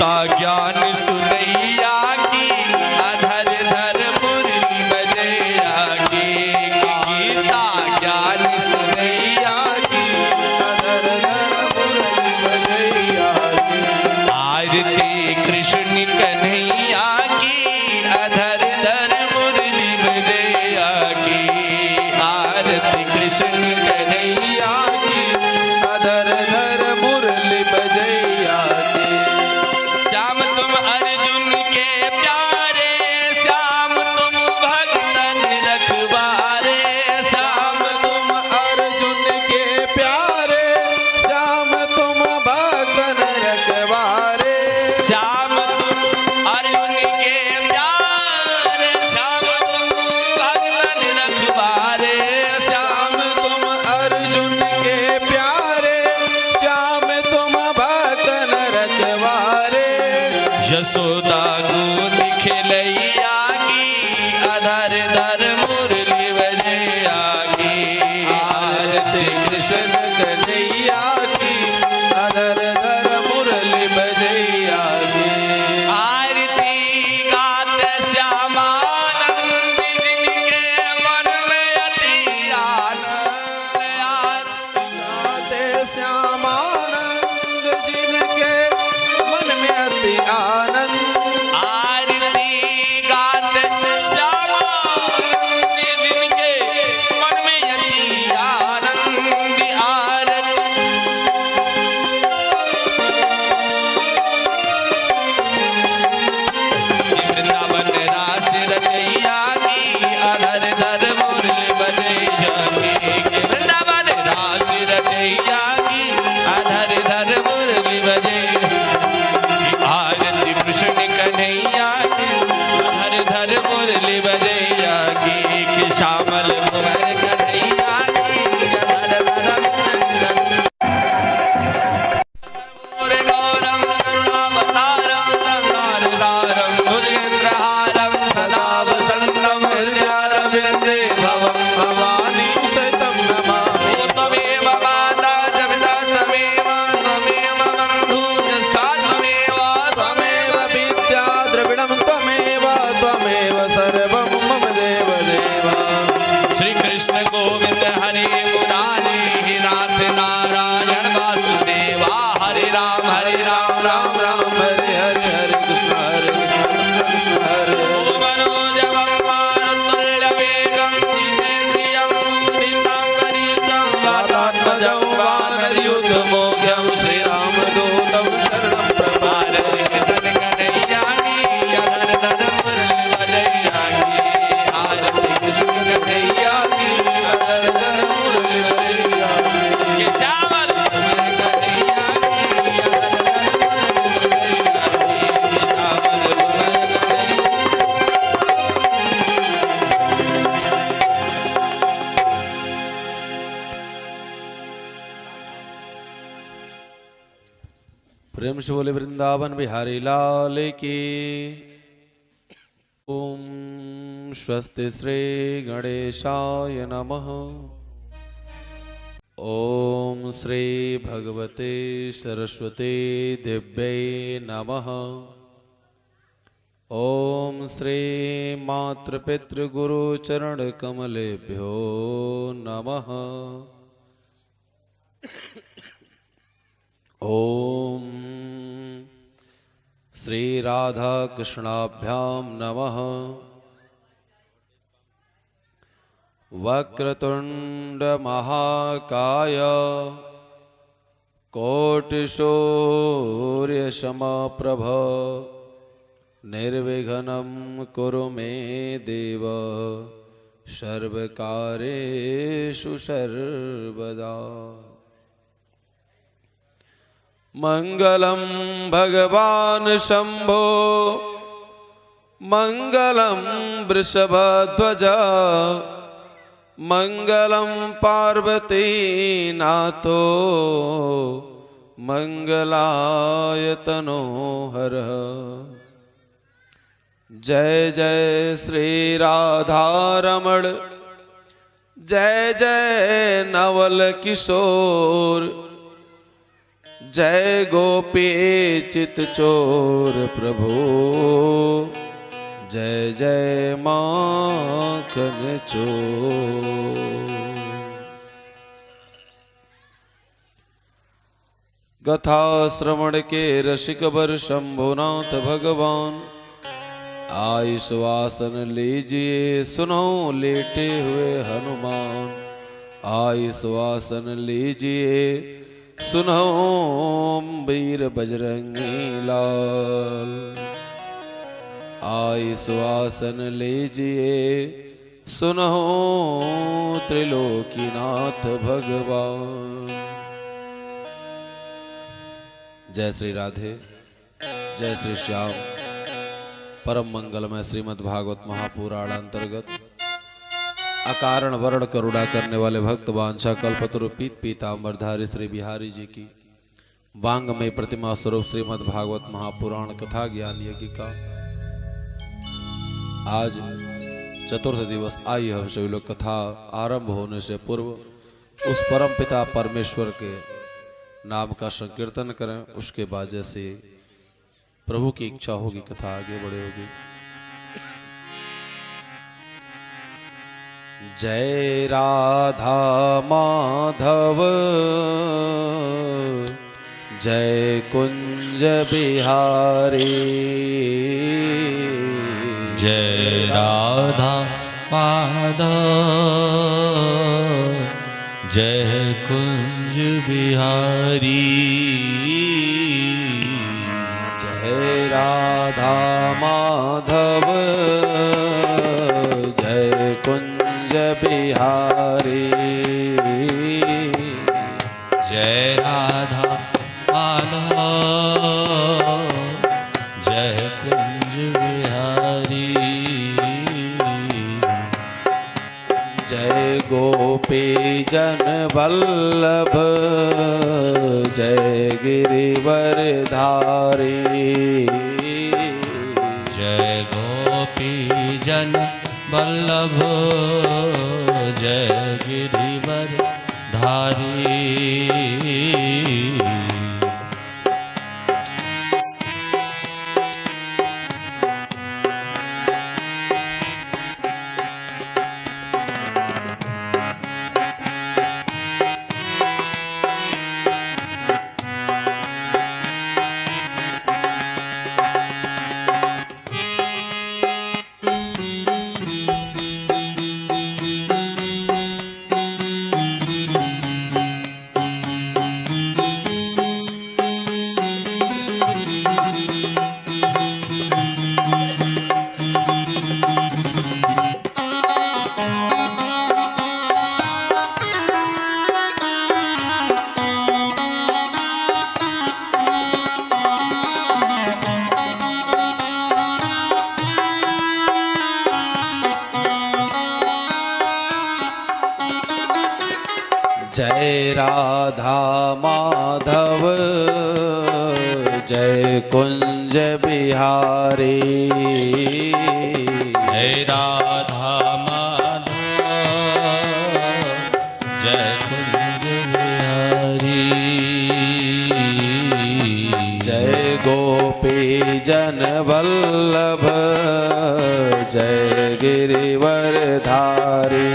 गीता ज्ञान सुनैया की, अधर धर मुरली बजैया की। गीता ज्ञान सुनैया की, अधर धर मुरली बजैया की। आरती कृष्ण कन्हैया की, अधर धर मुरली बजैया की। आरती कृष्ण कन्हैया की, अधर धर मुरली बजैया की। श्याम तुम अर्जुन के प्यारे, श्याम तुम भक्तन रखवारे। श्याम तुम अर्जुन के प्यारे, श्याम तुम भक्तन रखवारे। श्याम तुम अर्जुन के प्यारे, श्याम तुम भक्तन रखवारे। श्याम तुम अर्जुन के प्यारे, श्याम तुम भक्तन रखवारे। यशोदा दूध खिलैया की, अधर धर मुरली बजैया की। आरती कृष्ण कन्हैया की, अधर धर मुरली बजैया की। आरती गात श्यामानंद, जिनके मन में अति आनंद। आरती गाते श्यामानंद, जिनके मन में अति आनंद। आरती गात श्यामानंद, जिनके मन में अति आनंद। आरती वृंदावन रास रचैया की, अधर धर मुरली बजैया की। वृंदावन रास रचैया की, अधर धर मुरली बजैया की। आरती कृष्ण कन्हैया की, अधर धर मुरली बजैया की। श्यामल कुंवर कन्हैया की, अधर धर मुरली गौरम करुणावतारम संसारसारम भुजगेन्द्रहारम सदा वसन्तं हृदयारविन्दे भवं भवानी शतं नमामि। त्वमेव माता च पिता त्वमेव बन्धु च सखा त्वमेव त्वमेव विद्या द्रविणं त्वमेव, त्वमेव सर्वं मम देव देव। श्री कृष्ण गोविंद हरे मुरारे, हे नाथ नारायण वासुदेवा। हरे राम राम राम हरे हरे, हरे कृष्ण कृष्ण हरे। मनोजवं मारुतुल्यवेगं जितेन्द्रियं बुद्धिमतां वातात्मजं वानरयूथमुख्यं रामदूतं शरणं प्रपद्ये। आरती कृष्ण कन्हैया की, अधर धर मुरली बजैया की। आरती कृष्ण कन्हैया की, अधर धर मुरली बजैया की। ये श्यामल कुंवर कन्हैया की, अधर धर मुरली बजैया की। श्यामल कुंवर कन्हैया प्रेम से बोले वृंदावन बिहारी लाल की। ओम स्वस्ति श्री गणेशाय नमः। ओम श्री भगवते सरस्वती दिव्यै नमः। ओम श्री मातृपितृगुरु चरण कमलेभ्यो नमः। ओम श्री राधा कृष्णाभ्याम नमः। वक्रतुंड महाकाय कोटिसूर्य समप्रभ निर्विघ्नं कुरु मे देव सर्वकार्येषु सर्वदा। मंगलम भगवान शंभो मंगलम वृषभध्वज मंगलम पार्वती नाथो मंगलायतनो हर। जय जय श्री राधारमण, जय जय नवल किशोर, जय गोपी चित चोर प्रभु, जय जय माखन चोर। कथा श्रवण के रसिक बर शंभुनाथ भगवान, आई सुवासन लीजिए सुनो लेटे हुए हनुमान। आई सुवासन लीजिए सुनो वीर बजरंगी लाल। आई सुवासन लीजिए सुनो त्रिलोकीनाथ भगवान। जय श्री राधे, जय श्री श्याम। परम मंगलमय श्रीमद् भागवत महापुराण अंतर्गत अकारण वर्ण करुणा करने वाले भक्त वांछा कल्पतरु पीत पीतांबरधारी श्री बिहारी जी की वांगमय प्रतिमा स्वरूप श्रीमद् भागवत महापुराण कथा ज्ञान यज्ञ का आज चतुर्थ दिवस। आई हम सभी लोग कथा आरंभ होने से पूर्व उस परम पिता परमेश्वर के नाम का संकीर्तन करें। उसके बाद जैसे प्रभु की इच्छा होगी कथा आगे बढ़ेगी। जय राधा माधव, जय कुंज बिहारी। जय राधा माधव, जय कुंज बिहारी। जय राधा माधव, जय कुंज बिहारी। जय राधा माधव, जय कुंज बिहारी। जय गोपी जन वल्लभ, जय गिरिवर धारी। जय गोपी जन वल्लभ, जय गिरिवर धारी। जय राधा माधव, जय कुंज बिहारी। जय राधा माधव, जय कुंज बिहारी। जय गोपी जन वल्लभ, जय गिरिवर धारी।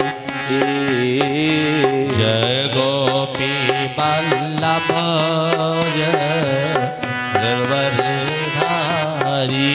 जय गोपी वल्लभ, जय गिरिवर धारी।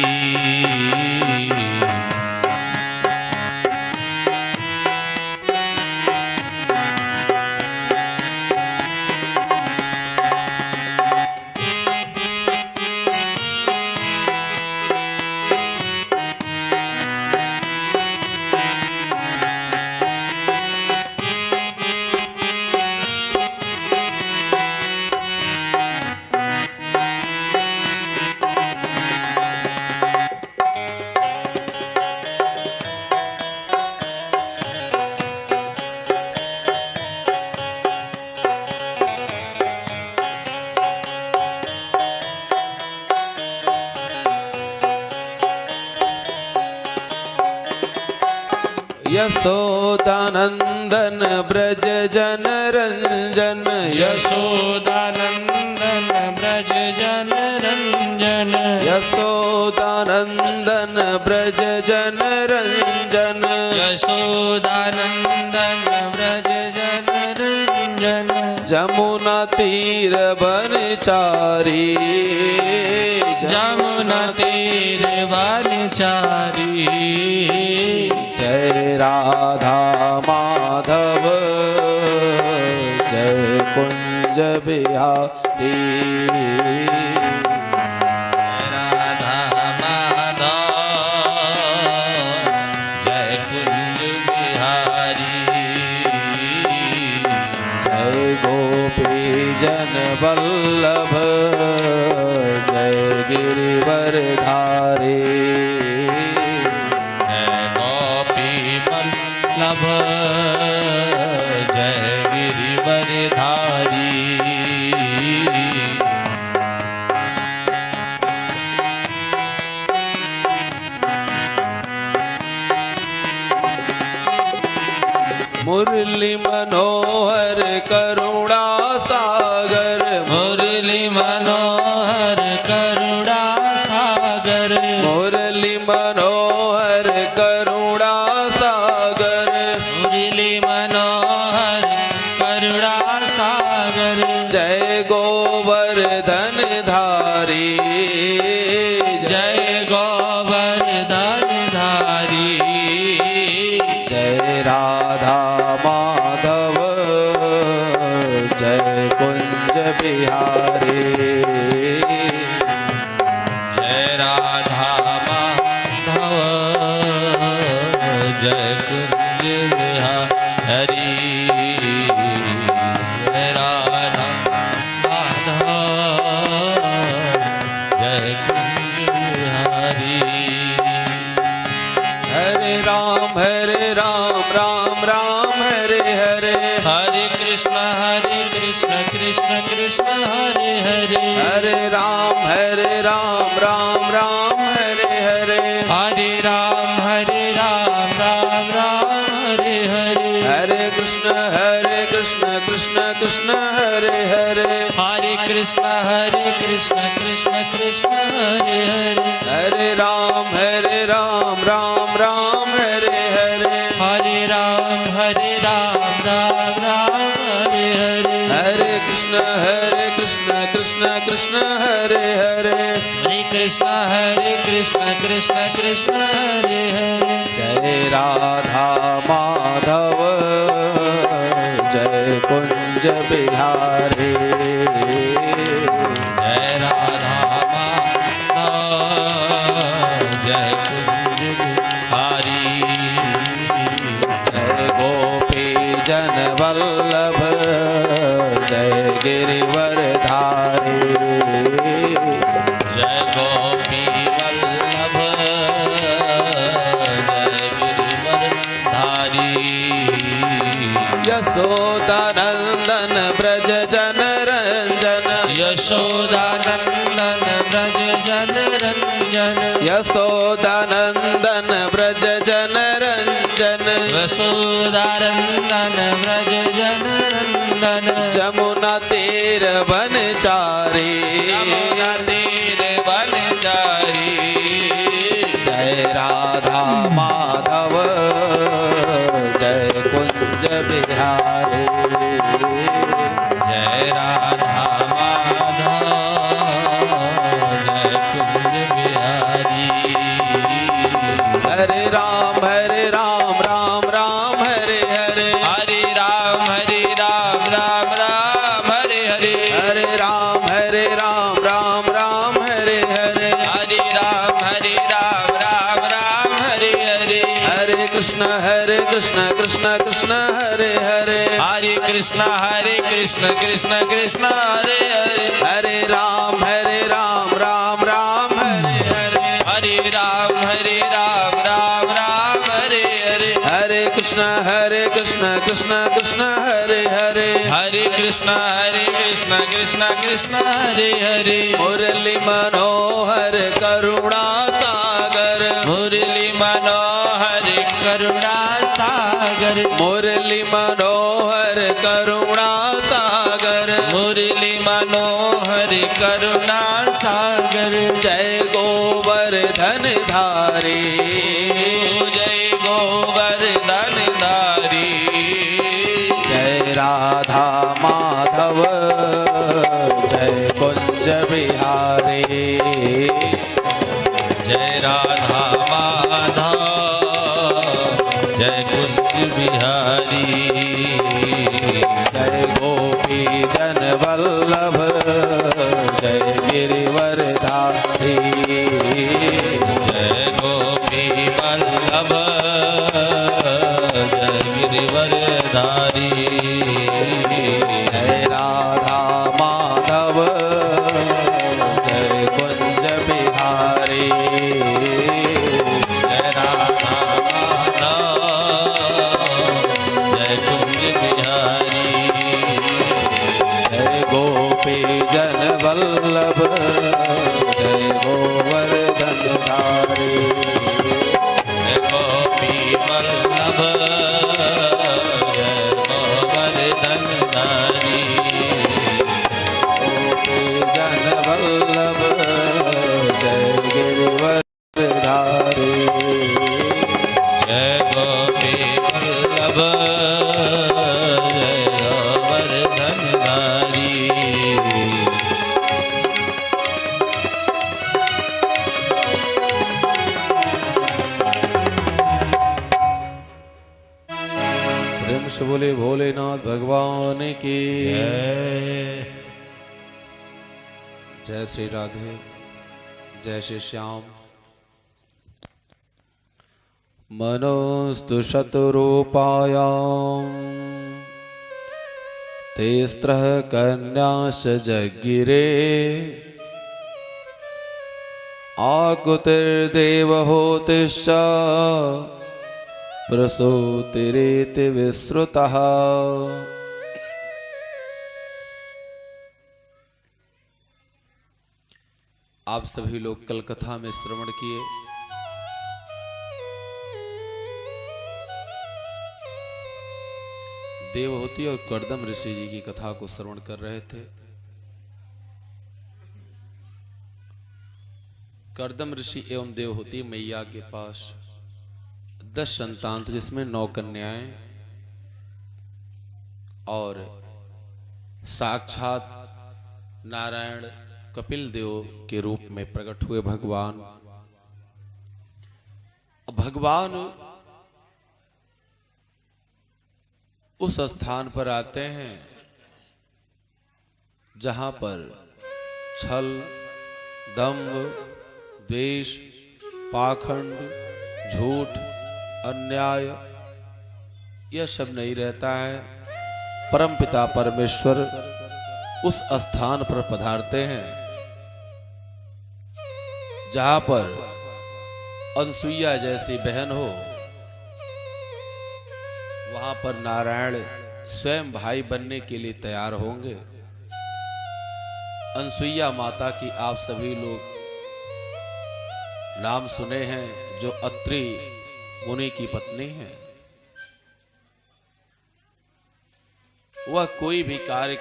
यशोदा यशोदानंदन ब्रज जन रंजन यशोदानंदन ब्रज जन रंजन यशोदानंदन ब्रज जन रंजन यशोदानंदन ब्रज जन रंजन जमुना तीर बनचारी जमुना तीर बनचारी जय राधा माधव जय कुंज बिहारी राधा माधव जय कुंज बिहारी जय गोपी जन वल्लभ जय गिरिवरधारी जय गोपी वल्लभ जय गिरिवरधारी मुरली मनोहर करुणा सागर मुरली मनोहर करुणा सागर मुरली मनोहर करुणा सागर मुरली मनोहर करुणा सागर जय गोवर्धन धारी जय गोवर्धन धारी जय राधा माधव जय कुंज बिहारी जय राधा माधव जय कुंज बिहारी जय राधा माधव जय कुंज बिहारी हरे राम राम राम हरे हरे हरे कृष्ण कृष्ण कृष्ण हरे हरे हरे राम राम राम हरे हरे हरे राम राम राम हरे हरे हरे कृष्ण कृष्ण कृष्ण हरे हरे हरे कृष्ण कृष्ण कृष्ण हरे हरे हरे राम राम राम हरे हरे हरे राम राम हरे हरे हरे कृष्ण कृष्ण कृष्ण हरे हरे हरे कृष्ण कृष्ण हरे हरे जय राधा माधव जय कुंज बिहारी जय राधा माधव जय कुंज बिहारी जय गोपी जन वल्लभ जय गिरिवरधारी जय गोपी वल्लभ जय गिरिवरधारी यशोदानंदन ब्रज जन रंजन यशोदानंदन ब्रज जन रंजन यशोदानंदन ब्रज जन रंजन यशोदानंदन ब्रज जन रंजन जमुना तीर बनचारी यमुना तीर बनचारी जय राधा माधव जय कुंज बिहारी जय राधा माधव जय कुंज बिहारी हरे राम राम हरे हरे हरे राम राम हरे हरे हरे राम राम हरे हरे हरे राम राम हरे हरे हरे कृष्ण कृष्ण कृष्ण हरे हरे हरे कृष्ण कृष्ण कृष्ण हरे हरे हरे राम राम हरे हरे हरे राम राम हरे हरे हरे कृष्ण कृष्ण हरे हरे हरे कृष्ण कृष्ण हरे हरे मुरली मनोहर करुणा सागर मुरली मनोहर करुणा सागर मुरली मनोहर करुणा सागर मुरली मनोहर करुणा सागर जय गोवर्धन धारी जय गोवर्धन धारी जय राधा माधव जय कुंज बिहारी जय राधा माधव जय कुंज बिहारी जय गोपी जन वल्लभ जय गिरिवर धारी जय गोपी वल्लभ जय गिरिवर धारी जय राधा माधव जय कुंज बिहारी जय राधा माधव जय कुंज बिहारी जय गोपी जन वल्लभ जय गोवर्धन धारी जय गोपी वल्लभ जय गोवर्धन धारी गोपी जन वल्लभ जय गिरिवर धारी जय गोपी वल्लभ जय गोवर्धन धारी प्रेम से बोले भोलेनाथ भगवान की जय जय श्री राधे जय श्री श्याम मनोस्तु शतरूपायां तेस्त्रः कन्याश्च जगिरे आकुतिर्देवहोतिश्च प्रसूतिरेति विश्रुतः आप सभी लोग कल कथा में श्रवण किए देवहूति और कर्दम ऋषि जी की कथा को श्रवण कर रहे थे। कर्दम ऋषि एवं देवहूति मैया के पास 10 संतान थे, जिसमें 9 कन्याएं और साक्षात नारायण कपिल देव के रूप में प्रकट हुए भगवान। भगवान उस स्थान पर आते हैं जहां पर छल, दंभ, द्वेष, पाखंड, झूठ, अन्याय यह सब नहीं रहता है। परमपिता परमेश्वर उस स्थान पर पधारते हैं जहां पर अनसुईया जैसी बहन हो, वहां पर नारायण स्वयं भाई बनने के लिए तैयार होंगे। अनसुईया माता की आप सभी लोग नाम सुने हैं, जो अत्रि मुनि की पत्नी है। वह कोई भी कार्य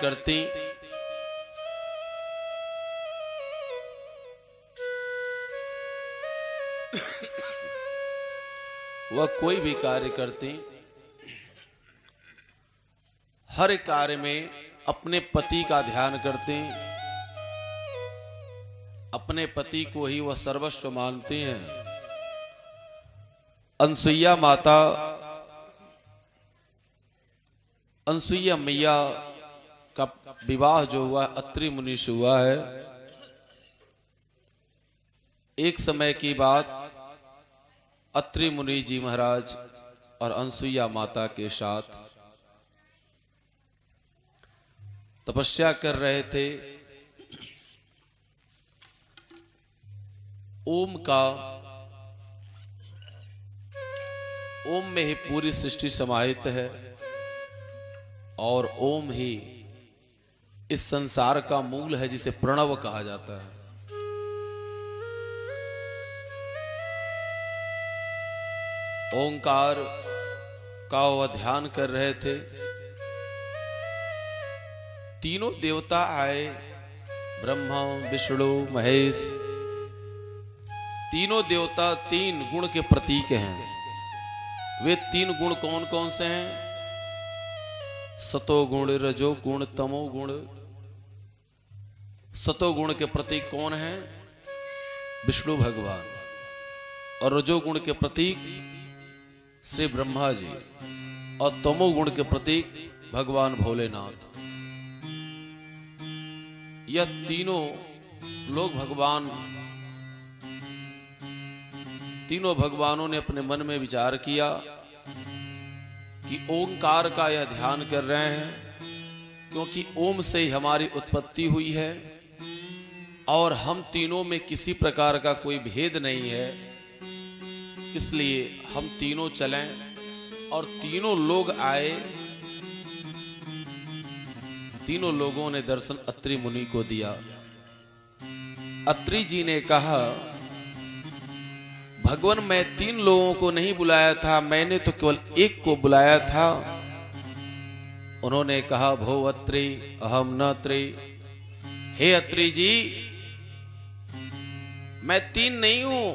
करती हर कार्य में अपने पति का ध्यान करती, अपने पति को ही वह सर्वस्व मानती हैं। अनसुईया माता, अनसुईया मैया का विवाह जो हुआ अत्रि मुनि से हुआ है। एक समय की बात, अत्रि मुनि जी महाराज और अनसुईया माता के साथ तपस्या कर रहे थे। ओम में ही पूरी सृष्टि समाहित है और ओम ही इस संसार का मूल है, जिसे प्रणव कहा जाता है। ओंकार का वह ध्यान कर रहे थे, तीनों देवता आए, ब्रह्मा विष्णु महेश। तीनों देवता तीन गुण के प्रतीक हैं। वे तीन गुण कौन कौन से हैं? सतोगुण, रजोगुण, तमोगुण। सतोगुण के प्रतीक कौन है? विष्णु भगवान। और रजोगुण के प्रतीक श्री ब्रह्मा जी। और तमोगुण के प्रतीक भगवान भोलेनाथ। यह तीनों लोग तीनों भगवानों ने अपने मन में विचार किया कि ओंकार का यह ध्यान कर रहे हैं, क्योंकि ओम से ही हमारी उत्पत्ति हुई है और हम तीनों में किसी प्रकार का कोई भेद नहीं है। इसलिए हम तीनों चलें। और तीनों लोग आए। तीनों लोगों ने दर्शन अत्रि मुनि को दिया। अत्रि जी ने कहा, भगवान मैं तीन लोगों को नहीं बुलाया था, मैंने तो केवल एक को बुलाया था। उन्होंने कहा, भो अत्रि अहम न अत्रि। हे अत्रि जी, मैं तीन नहीं हूं।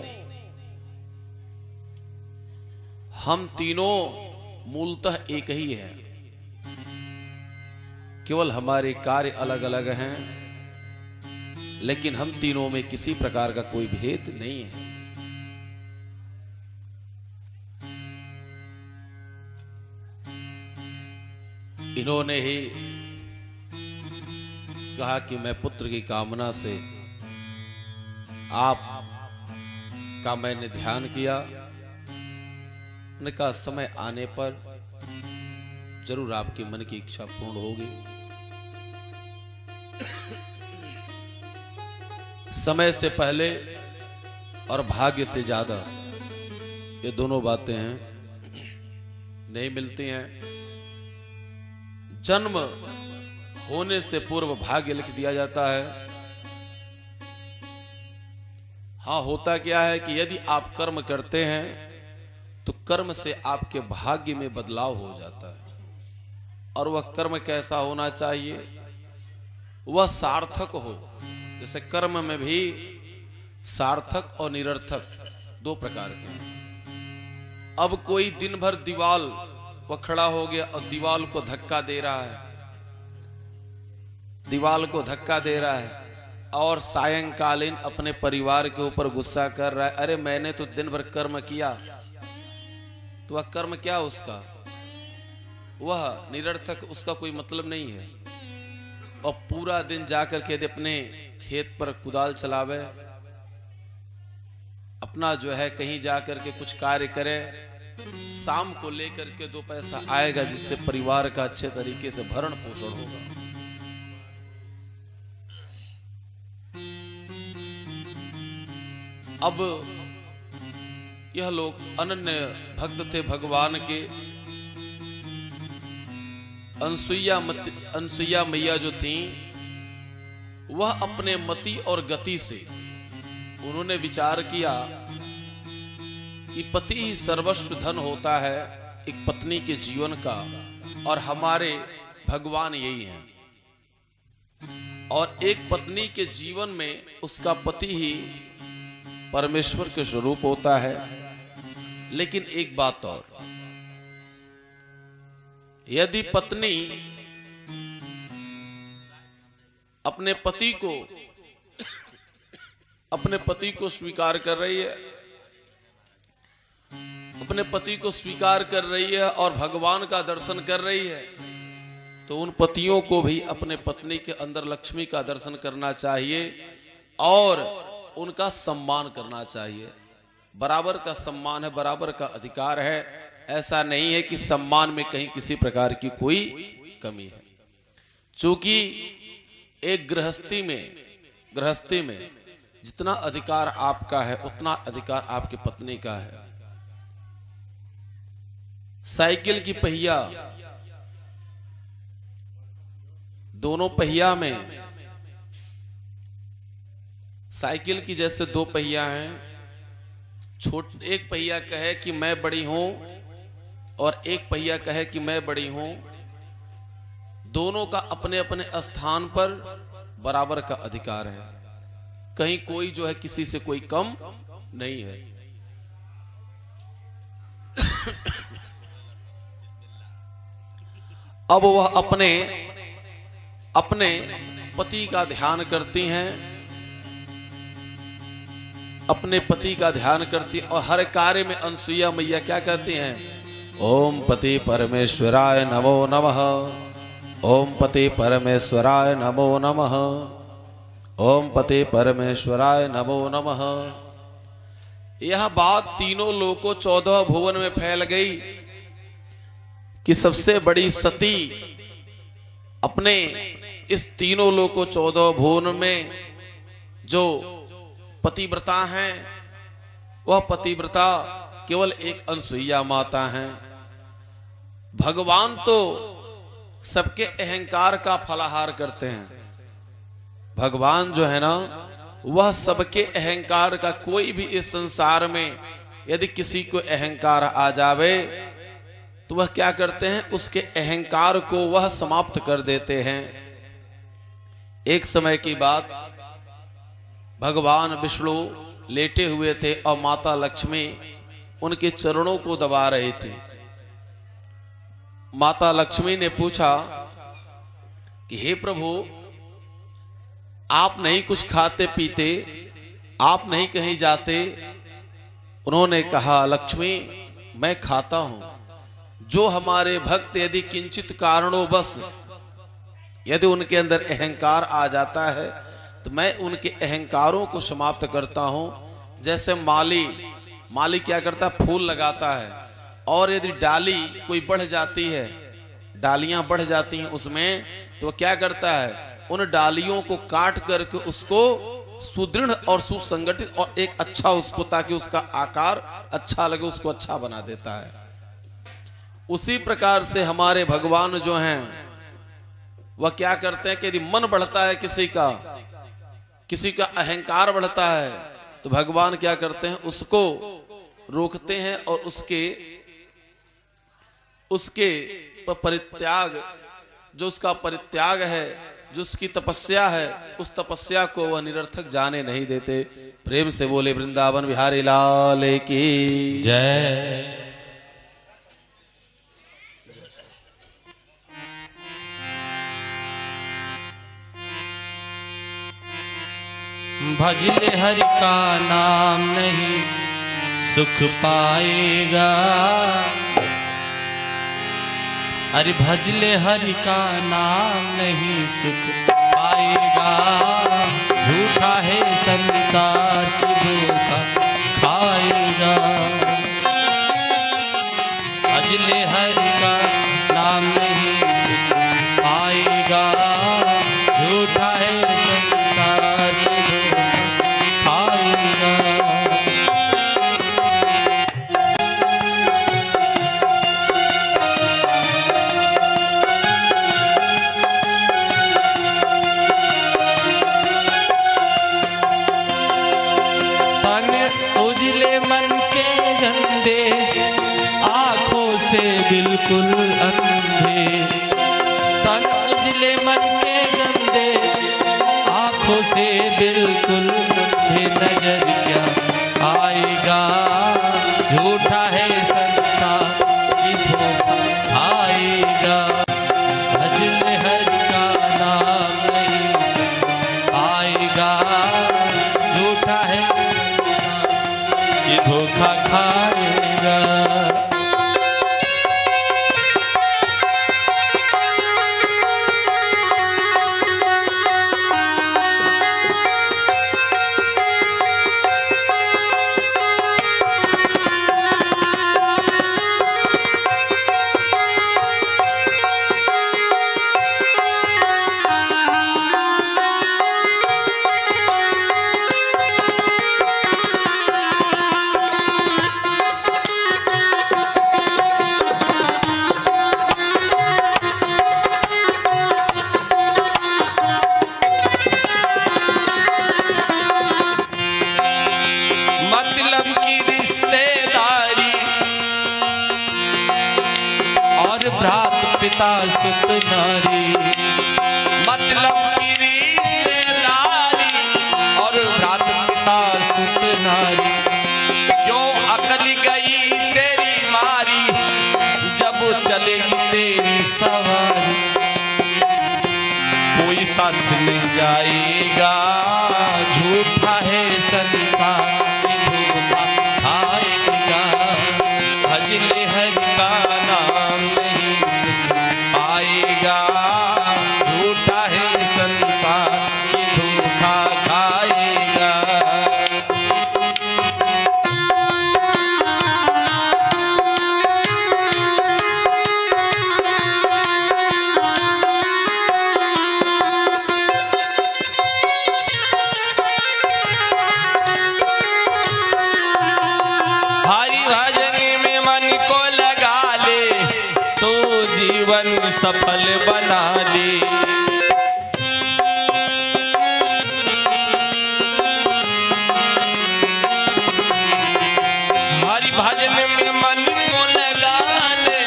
हम तीनों मूलतः एक ही हैं, केवल हमारे कार्य अलग अलग हैं, लेकिन हम तीनों में किसी प्रकार का कोई भेद नहीं है। इन्होंने ही कहा कि मैं पुत्र की कामना से आप का मैंने ध्यान किया। ने कहा, समय आने पर जरूर आपके मन की इच्छा पूर्ण होगी। समय से पहले और भाग्य से ज्यादा, ये दोनों बातें हैं, नहीं मिलती हैं। जन्म होने से पूर्व भाग्य लिख दिया जाता है। हाँ, होता क्या है कि यदि आप कर्म करते हैं तो कर्म से आपके भाग्य में बदलाव हो जाता है। और वह कर्म कैसा होना चाहिए? वह सार्थक हो। जैसे कर्म में भी सार्थक और निरर्थक दो प्रकार के हैं। अब कोई दिन भर दीवाल वह खड़ा हो गया और दीवाल को धक्का दे रहा है, दीवाल को धक्का दे रहा है और सायंकालीन अपने परिवार के ऊपर गुस्सा कर रहा है, अरे मैंने तो दिन भर कर्म किया। तो वह कर्म क्या उसका? वह निरर्थक, उसका कोई मतलब नहीं है। और पूरा दिन जाकर के यदि अपने खेत पर कुदाल चलावे, अपना जो है कहीं जाकर के कुछ कार्य करे, शाम को लेकर के दो पैसा आएगा जिससे परिवार का अच्छे तरीके से भरण पोषण होगा। अब यह लोग अनन्य भक्त थे भगवान के। अनसुईया मैया जो थी, वह अपने मति और गति से उन्होंने विचार किया कि पति ही सर्वस्व धन होता है एक पत्नी के जीवन का, और हमारे भगवान यही हैं। और एक पत्नी के जीवन में उसका पति ही परमेश्वर के स्वरूप होता है। लेकिन एक बात और, यदि पत्नी अपने पति को स्वीकार कर रही है, अपने पति को स्वीकार कर रही है और भगवान का दर्शन कर रही है, तो उन पतियों को भी अपने पत्नी के अंदर लक्ष्मी का दर्शन करना चाहिए और उनका सम्मान करना चाहिए। बराबर का सम्मान है, बराबर का अधिकार है। ऐसा नहीं है कि सम्मान में कहीं किसी प्रकार की कोई कमी है। चूंकि एक गृहस्थी में जितना अधिकार आपका है उतना अधिकार आपकी पत्नी का है। साइकिल की पहिया, दोनों पहिया में, साइकिल की जैसे दो पहिया हैं, एक पहिया कहे कि मैं बड़ी हूं और एक पहिया कहे कि मैं बड़ी हूं, दोनों का अपने अपने स्थान पर बराबर का अधिकार है। कहीं कोई जो है किसी से कोई कम नहीं है। अब वह अपने अपने पति का ध्यान करती हैं, अपने पति का ध्यान करती, और हर कार्य में अनसुईया मैया क्या कहती हैं? ओम पति परमेश्वराय नमो नमः, ओम पति परमेश्वराय नमो नमः, ओम पति परमेश्वराय नमो नमः। यह बात तीनों लोकों 14 भुवन में फैल गई कि सबसे बड़ी सती अपने इस तीनों लोकों 14 भुवन में जो पतिव्रता हैं, वह पतिव्रता केवल एक अनसुईया माता हैं। भगवान तो सबके अहंकार का फलाहार करते हैं। भगवान जो है ना, वह सबके अहंकार का, कोई भी इस संसार में यदि किसी को अहंकार आ जावे तो वह क्या करते हैं? उसके अहंकार को वह समाप्त कर देते हैं। एक समय की बात, भगवान विष्णु लेटे हुए थे और माता लक्ष्मी उनके चरणों को दबा रहे थे। माता लक्ष्मी ने पूछा कि हे प्रभु, आप नहीं कुछ खाते पीते, आप नहीं कहीं जाते? उन्होंने कहा, लक्ष्मी मैं खाता हूं। जो हमारे भक्त यदि किंचित कारणों बस यदि उनके अंदर अहंकार आ जाता है तो मैं उनके अहंकारों को समाप्त करता हूं। जैसे माली क्या करता है? फूल लगाता है, और यदि डाली कोई बढ़ जाती है, डालियां बढ़ जाती हैं उसमें, तो वह क्या करता है? उन डालियों को काट करके उसको सुदृढ़ और सुसंगठित और एक अच्छा उसको, ताकि उसका आकार अच्छा लगे, उसको अच्छा बना देता है। उसी प्रकार से हमारे भगवान जो हैं वह क्या करते हैं कि यदि मन बढ़ता है किसी का अहंकार बढ़ता है, तो भगवान क्या करते हैं? उसको रोकते हैं और उसके परित्याग, जो उसका परित्याग है, जो उसकी तपस्या है, उस तपस्या को वह निरर्थक जाने नहीं देते। प्रेम से बोले वृंदावन बिहारी लाल की जय। भजले हरि का नाम नहीं सुख पाएगा, अरे भजले हरि का नाम नहीं सुख पाएगा। झूठा है संसार की धोखा खाएगा। भजले हरि का नाम नहीं सुख पाएगा। झूठा है संसार की धोखा खाएगा। पिता सुत नारी, मतलब की रिश्तेदारी और भ्रात पिता सुत नारी। क्यों अकल गई तेरी मारी, जब चलेगी तेरी सवारी। कोई साथ ले जाएगा, झूठा है संसार धोखा खाएगा। भजले हरि का नाम नहीं सुख पाएगा, झूठा है संसार ये धोखा खाएगा। सफल बना ले। हरि भजन में मन को लगा ले,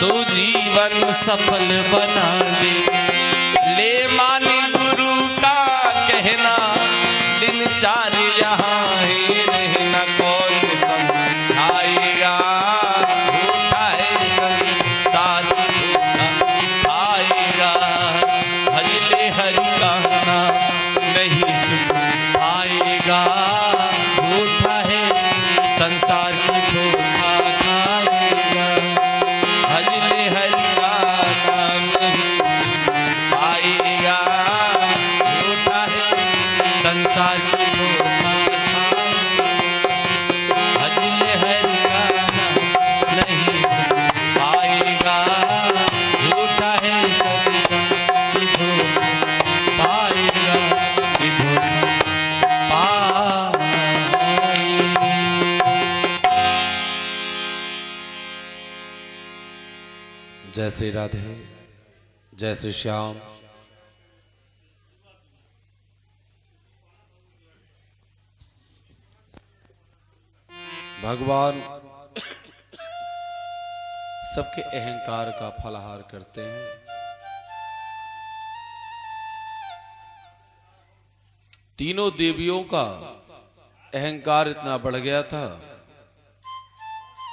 तो जीवन सफल बना ले। ले मान गुरु का कहना, दिन चार यहाँ है रहना, कौन समझाएगा। संसार की धोखा खाएगा, भजले हरि का नाम नहीं पाएगा। झूठा है संसार की धोखा खाएगा, भजले हरि का नाम नहीं पाएगा। झूठा है संसार की धोखा पाएगा, की धोखा पाएगा। जय श्री राधे, जय श्री श्याम। भगवान सबके अहंकार का फलहार करते हैं। तीनों देवियों का अहंकार इतना बढ़ गया था,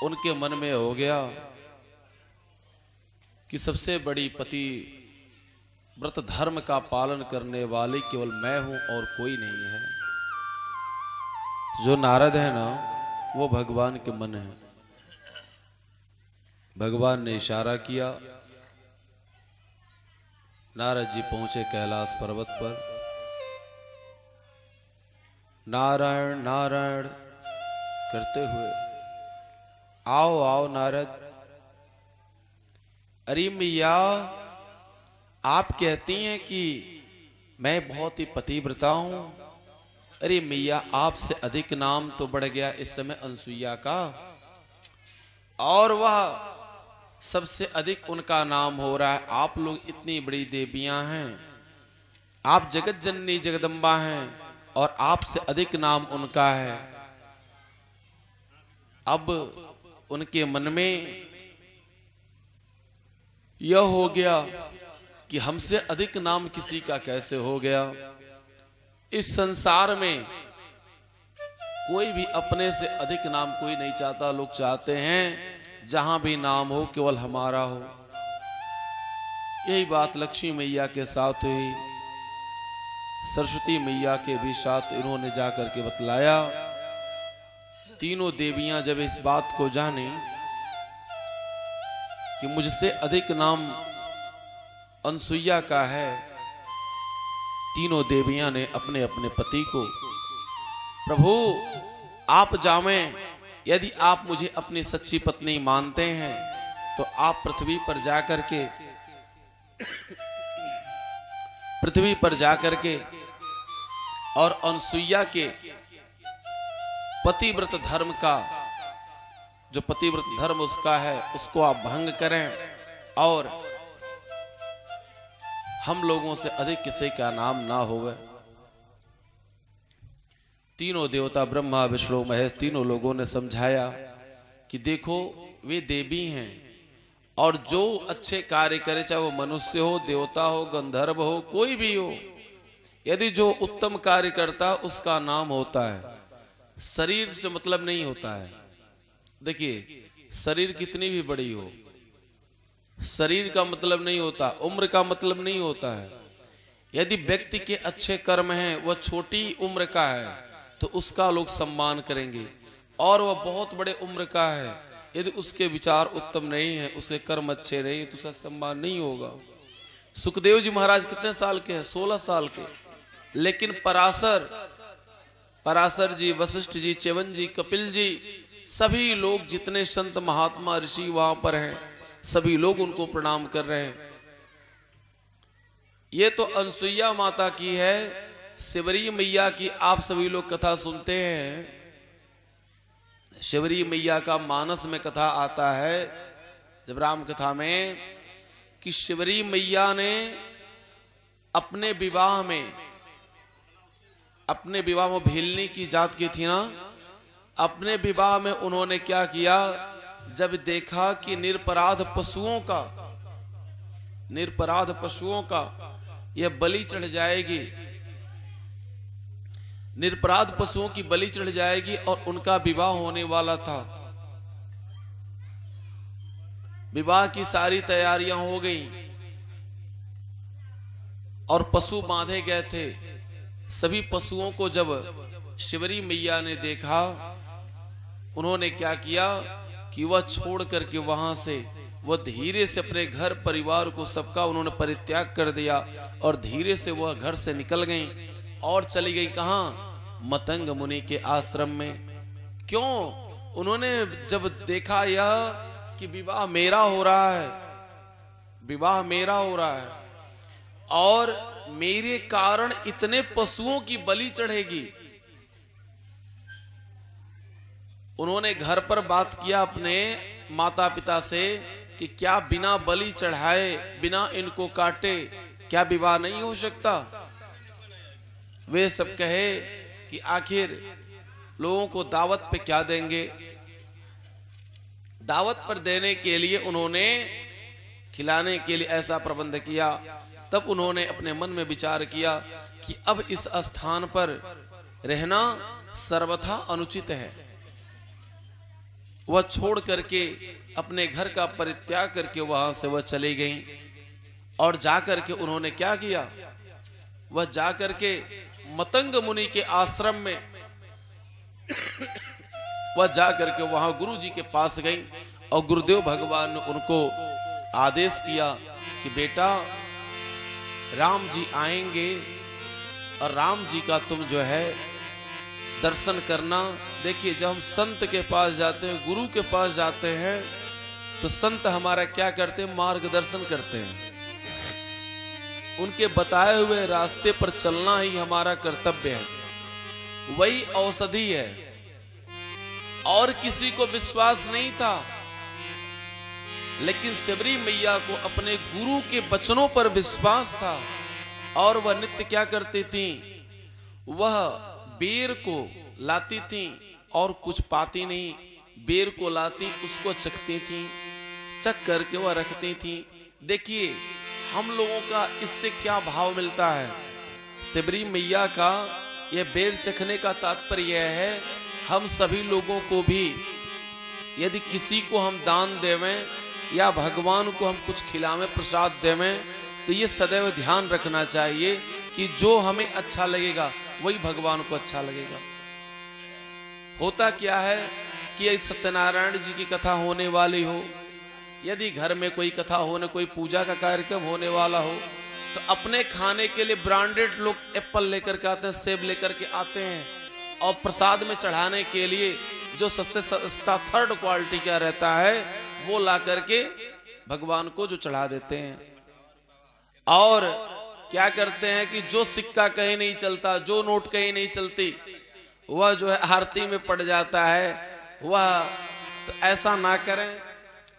उनके मन में हो गया कि सबसे बड़ी पति व्रत धर्म का पालन करने वाली केवल मैं हूं और कोई नहीं है। जो नारद है ना, वो भगवान के मन है। भगवान ने इशारा किया, नारद जी पहुंचे कैलाश पर्वत पर। नारायण नारायण करते हुए, आओ आओ नारद। अरे मैया, आप कहती हैं कि मैं बहुत ही पतिव्रता हूं। अरे मैया, आपसे अधिक नाम तो बढ़ गया इस समय अनसुईया का, और वह सबसे अधिक उनका नाम हो रहा है। आप लोग इतनी बड़ी देवियां हैं, आप जगत जननी जगदम्बा हैं, और आपसे अधिक नाम उनका है। अब उनके मन में यह हो गया कि हमसे अधिक नाम किसी का कैसे हो गया। इस संसार में कोई भी अपने से अधिक नाम कोई नहीं चाहता। लोग चाहते हैं जहां भी नाम हो केवल हमारा हो। यही बात लक्ष्मी मैया के साथ हुई, सरस्वती मैया के भी साथ इन्होंने जाकर के बतलाया। तीनों देवियां जब इस बात को जानी कि मुझसे अधिक नाम अनसुईया का है, तीनों देवियां ने अपने अपने पति को, प्रभु आप जामें, यदि आप मुझे अपनी सच्ची पत्नी मानते हैं तो आप पृथ्वी पर जाकर के और अनसुईया के पतिव्रत धर्म का, जो पतिव्रत धर्म उसका है, उसको आप भंग करें, और हम लोगों से अधिक किसी का नाम ना होवे। तीनों देवता ब्रह्मा विष्णु महेश तीनों लोगों ने समझाया कि देखो वे देवी हैं और जो अच्छे कार्य करे, चाहे वो मनुष्य हो, देवता हो, गंधर्व हो, कोई भी हो, यदि जो उत्तम कार्य करता उसका नाम होता है। शरीर से मतलब नहीं होता है। देखिए, शरीर कितनी भी बड़ी हो, शरीर का मतलब नहीं होता, उम्र का मतलब नहीं होता है। यदि व्यक्ति के अच्छे कर्म हैं, वह छोटी उम्र का है तो उसका लोग सम्मान करेंगे, और वह बहुत बड़े उम्र का है, यदि उसके विचार उत्तम नहीं है, उसके कर्म अच्छे नहीं, तो उसका सम्मान नहीं होगा। सुखदेव जी महाराज कितने साल के हैं? 16 साल के। लेकिन पराशर जी, वशिष्ठ जी, च्यवन जी, कपिल जी, सभी लोग जितने संत महात्मा ऋषि वहां पर हैं, सभी लोग उनको प्रणाम कर रहे हैं। ये तो अनसुईया माता की है। शिवरी मैया की आप सभी लोग कथा सुनते हैं। शिवरी मैया का मानस में कथा आता है, जब राम कथा में, कि शिवरी मैया ने अपने विवाह में भीलनी की जात की थी ना, अपने विवाह में उन्होंने क्या किया, जब देखा कि निरपराध पशुओं का यह बलि चढ़ जाएगी, निरपराध पशुओं की बलि चढ़ जाएगी, और उनका विवाह होने वाला था। विवाह की सारी तैयारियां हो गई और पशु बांधे गए थे। सभी पशुओं को जब शिवरी मैया ने देखा, उन्होंने क्या किया कि वह छोड़ करके वहां से वह धीरे से अपने घर परिवार को सबका उन्होंने परित्याग कर दिया, और धीरे से वह घर से निकल गई और चली गई कहां? मतंग मुनि के आश्रम में। क्यों? उन्होंने जब देखा यह कि विवाह मेरा हो रहा है और मेरे कारण इतने पशुओं की बलि चढ़ेगी, उन्होंने घर पर बात किया अपने माता पिता से कि क्या बिना बलि चढ़ाए, बिना इनको काटे, क्या विवाह नहीं हो सकता? वे सब कहे कि आखिर लोगों को दावत पे क्या देंगे। दावत पर देने के लिए उन्होंने, खिलाने के लिए ऐसा प्रबंध किया। तब उन्होंने अपने मन में विचार किया कि अब इस स्थान पर रहना सर्वथा अनुचित है। वह छोड़ करके अपने घर का परित्याग करके वहां से वह चली गईं, और जाकर के उन्होंने क्या किया, वह जाकर के मतंग मुनि के आश्रम में वह जाकर के वहां गुरु जी के पास गई, और गुरुदेव भगवान ने उनको आदेश किया कि बेटा, राम जी आएंगे और राम जी का तुम जो है दर्शन करना। देखिए, जब हम संत के पास जाते हैं, गुरु के पास जाते हैं, तो संत हमारा क्या करते हैं? मार्गदर्शन करते हैं। उनके बताए हुए रास्ते पर चलना ही हमारा कर्तव्य है। वही औषधि है। और किसी को विश्वास नहीं था, लेकिन शिवरी मैया को अपने गुरु के वचनों पर विश्वास था, और वह नित्य क्या करती थी? वह बेर को लाती थी और कुछ पाती नहीं, बेर को लाती, उसको चखती थी, चख करके वह रखती थी। देखिए, हम लोगों का इससे क्या भाव मिलता है? शिवरी मैया का यह बेर चखने का तात्पर्य यह है, हम सभी लोगों को भी यदि किसी को हम दान देवें या भगवान को हम कुछ खिलावें, प्रसाद देवें, तो ये सदैव ध्यान रखना चाहिए कि जो हमें अच्छा लगेगा वही भगवान को अच्छा लगेगा। होता क्या है कि यदि सत्यनारायण जी की कथा होने वाली हो, यदि घर में कोई कथा होने, कोई पूजा का कार्यक्रम होने वाला हो, तो अपने खाने के लिए ब्रांडेड लोग एप्पल लेकर के आते हैं, सेब लेकर के आते हैं, और प्रसाद में चढ़ाने के लिए जो सबसे सस्ता थर्ड क्वालिटी का रहता है वो ला करके भगवान को जो चढ़ा देते हैं। और क्या करते हैं कि जो सिक्का कहीं नहीं चलता, जो नोट कहीं नहीं चलती, वह जो है आरती में पड़ जाता है। वह तो ऐसा ना करें।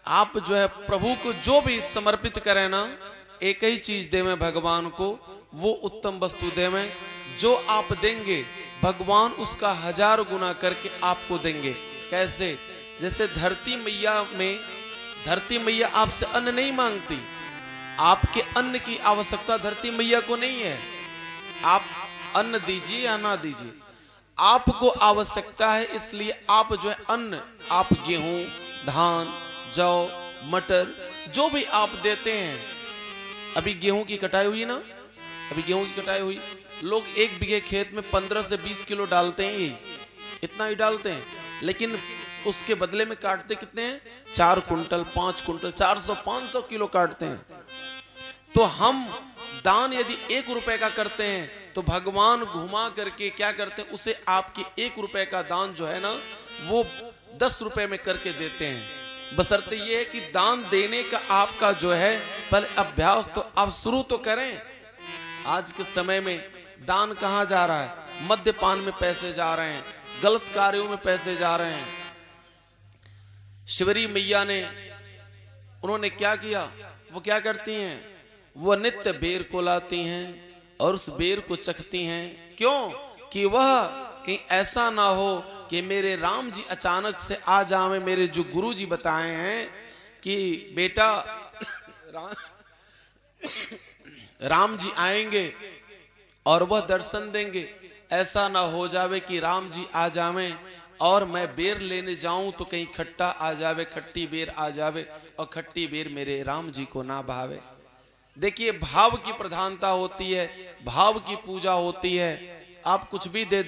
आप जो है प्रभु को जो भी समर्पित करें ना, एक ही चीज देवें भगवान को, वो उत्तम वस्तु देवें। जो आप देंगे भगवान उसका 1000 गुना करके आपको देंगे। कैसे? जैसे धरती मैया में धरती मैया आपसे अन्न नहीं मांगती, आपके अन्न की आवश्यकता धरती मैया को नहीं है। आप अन्न दीजिए या ना दीजिए, आपको आवश्यकता है, इसलिए आप जो है अन्न, आप गेहूं, धान, जौ, मटर जो भी आप देते हैं। अभी गेहूं की कटाई हुई ना, अभी गेहूं की कटाई हुई, लोग 1 बीघे खेत में 15 से 20 किलो डालते हैं, इतना ही डालते हैं, लेकिन उसके बदले में काटते कितने हैं? 4 कुंटल, 5 कुंटल, 400-500 किलो काटते हैं। तो हम दान यदि 1 रुपए का करते हैं तो भगवान घुमा करके क्या करते हैं, उसे आपके 1 रुपए का दान जो है ना वो 10 रुपए में करके देते हैं। बशर्ते ये है कि दान देने का आपका जो है पहले अभ्यास तो आप शुरू तो करें। आज के समय में दान कहां जा रहा है? मद्यपान में पैसे जा रहे हैं, गलत कार्यों में पैसे जा रहे हैं। शिवरी मैया ने, उन्होंने क्या किया? वो क्या करती हैं? वो नित्य बेर को लाती हैं और उस बेर को चखती हैं। क्यों? कि वह कहीं ऐसा ना हो कि मेरे राम जी अचानक से आ जावे। मेरे जो गुरु जी बताए हैं कि बेटा राम जी आएंगे और वह दर्शन देंगे, ऐसा ना हो जावे कि राम जी आ जावे और मैं बेर लेने जाऊं तो कहीं खट्टा आ जावे, खट्टी बेर आ जावे और खट्टी बेर मेरे राम जी को ना भावे। देखिए, भाव की प्रधानता होती है, भाव की पूजा होती है। आप कुछ भी दे